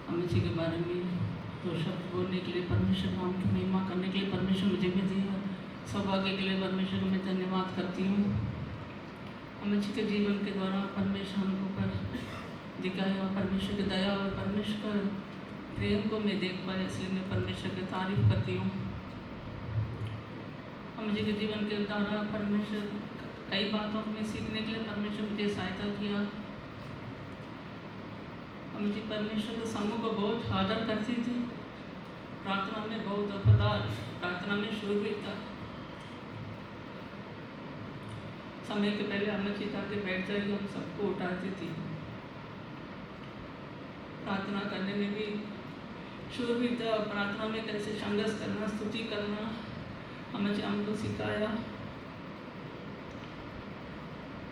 अम्मा जी के बारे में दो शब्द बोलने के लिए, परमेश्वर नाम की महिमा करने के लिए परमेश्वर मुझे भी दिया सौभाग्य के लिए परमेश्वर को मैं धन्यवाद करती हूँ। अम्मा जी के जीवन के द्वारा परमेश्वर हमको पर दिखाया, परमेश्वर की दया और परमेश्वर प्रेम को मैं देख पाया, इसलिए मैं परमेश्वर की तारीफ करती हूँ। अम्मा जी के जीवन के द्वारा परमेश्वर कई बातों में सीखने के लिए परमेश्वर मुझे सहायता किया। अम्मा जी परमेश्वर के समूह को बहुत आदर करती थी, प्रार्थना में बहुत वफादार, प्रार्थना में शूरवीरता। समय के पहले अम्मा जी ताकि बैठ जाएगी, हम सबको उठाती थी। प्रार्थना करने में भी शूरवीरता, प्रार्थना में कैसे संघर्ष करना, स्तुति करना अम्मा जी हमको सिखाया।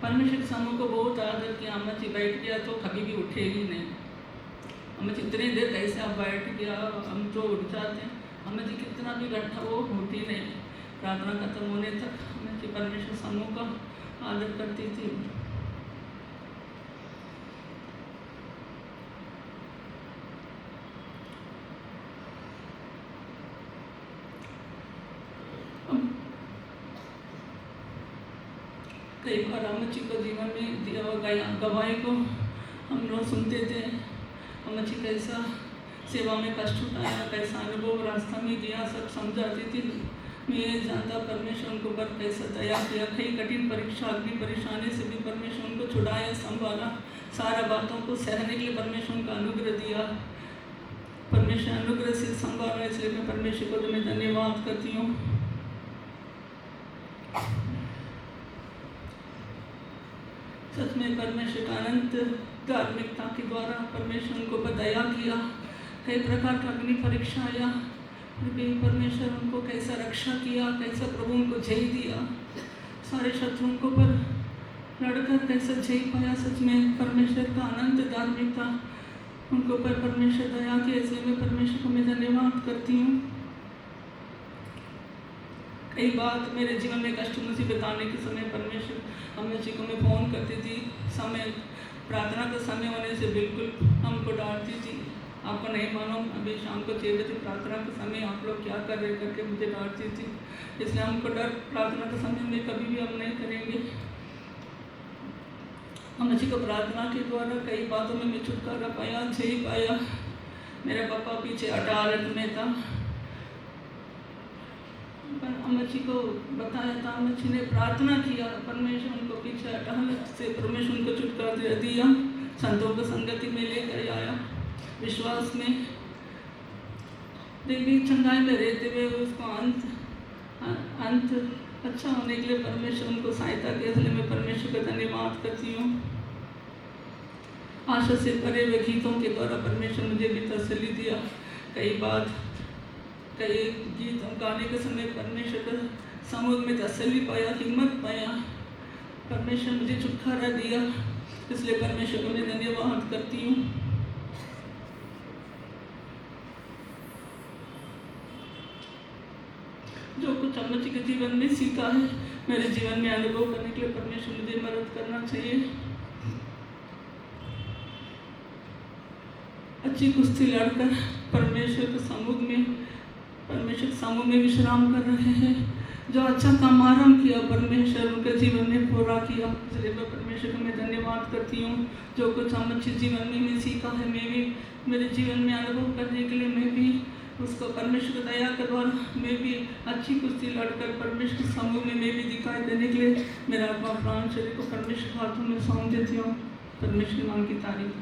परमेश्वर के समूह को बहुत आदर किया। अम्मा जी बैठ गया तो कभी भी उठेगी नहीं। अम्मा जी इतनी देर कैसे आप बैठ गया, हम तो उठ जाते हैं। अम्मा जी कितना भी गड्ढा वो उठी नहीं, प्रार्थना खत्म होने तक अम्मा जी परमेश्वर समूह का आदर करती थी। कई बार अम्मा जी को जीवन में दिया हुआ गवाही को हम लोग सुनते थे। अम्मा जी कैसा सेवा में कष्ट उठाया, कैसा अनुभव रास्ता में दिया, सब समझाती थी। मैं जानता परमेश्वर उनको पर कैसा दया किया। कई कठिन परीक्षा, अग्नि परेशानी से भी परमेश्वर उनको छुड़ाया, संभाला। सारा बातों को सहने के लिए परमेश्वर उनका अनुग्रह दिया। परमेश्वर अनुग्रह से संभाला, इसलिए मैं परमेश्वर को तुम्हें धन्यवाद करती हूँ। सच में परमेश्वर का अनंत धार्मिकता के द्वारा परमेश्वर उनको पर दया किया। कई प्रकार का अग्नि परीक्षा आया, फिर भी परमेश्वर उनको कैसा रक्षा किया, कैसा प्रभु उनको जय दिया। सारे शत्रुओं को पर लड़कर कैसा जय पाया। सच में परमेश्वर का अनंत धार्मिकता उनको पर परमेश्वर दया की, इसलिए मैं परमेश्वर को मैं धन्यवाद करती हूँ। कई बात मेरे जीवन में कष्ट मुसीबत आने के समय परमेश्वर अम्मा जी को मैं फ़ोन करती थी। समय प्रार्थना का समय होने से बिल्कुल हमको डांटती थी। आपको नहीं मालूम, अभी शाम को 6 बजे प्रार्थना का समय आप लोग क्या कर रहे करके मुझे डांटती थी। इसलिए हमको डर, प्रार्थना का समय में कभी भी हम नहीं करेंगे। अम्मा जी को प्रार्थना के द्वारा कई बातों में मैं छुटकारा पाया, जय पाया। मेरा पापा पीछे अदालत में था, पर अम्मा जी को बताया था, अम्मा जी ने प्रार्थना किया, परमेश्वर उनको पीछे अदालत से परमेश्वर उनको छुटकारा दिया, संतों को संगति में लेकर आया। विश्वास में देवी चंगाई में रहते हुए उसको अंत अच्छा होने के लिए परमेश्वर उनको सहायता किया, इसलिए मैं परमेश्वर का धन्यवाद करती हूँ। आशा से भरे हुए गीतों के द्वारा परमेश्वर मुझे भी तसल्ली दिया। कई गीत गाने के समय परमेश्वर का समूह में तसल्ली पाया, हिम्मत पाया। परमेश्वर मुझे छुटकारा दिया, इसलिए परमेश्वर को मैं धन्यवाद करती हूँ। जो कुछ अम्मा जी के जीवन में सीखा है, मेरे जीवन में अनुभव करने के लिए परमेश्वर मुझे मदद करना चाहिए। अच्छी कुश्ती लड़कर परमेश्वर के समूह में विश्राम कर रहे हैं। जो अच्छा काम आरंभ किया परमेश्वर उनके जीवन में पूरा किया, इसलिए मैं परमेश्वर को मैं धन्यवाद करती हूँ। जो कुछ हम अच्छे जीवन में मैं सीखा है, मैं भी मेरे जीवन में अनुभव करने के लिए मैं भी उसको परमेश्वर दया के द्वारा मैं भी अच्छी कुश्ती लड़कर परमेश्वर के समूह में मैं भी दिखाई देने के लिए मेरा आत्मा प्राण शरीर को परमेश्वर हाथों में सौंप देती हूँ। परमेश्वर नाम की तारीफ।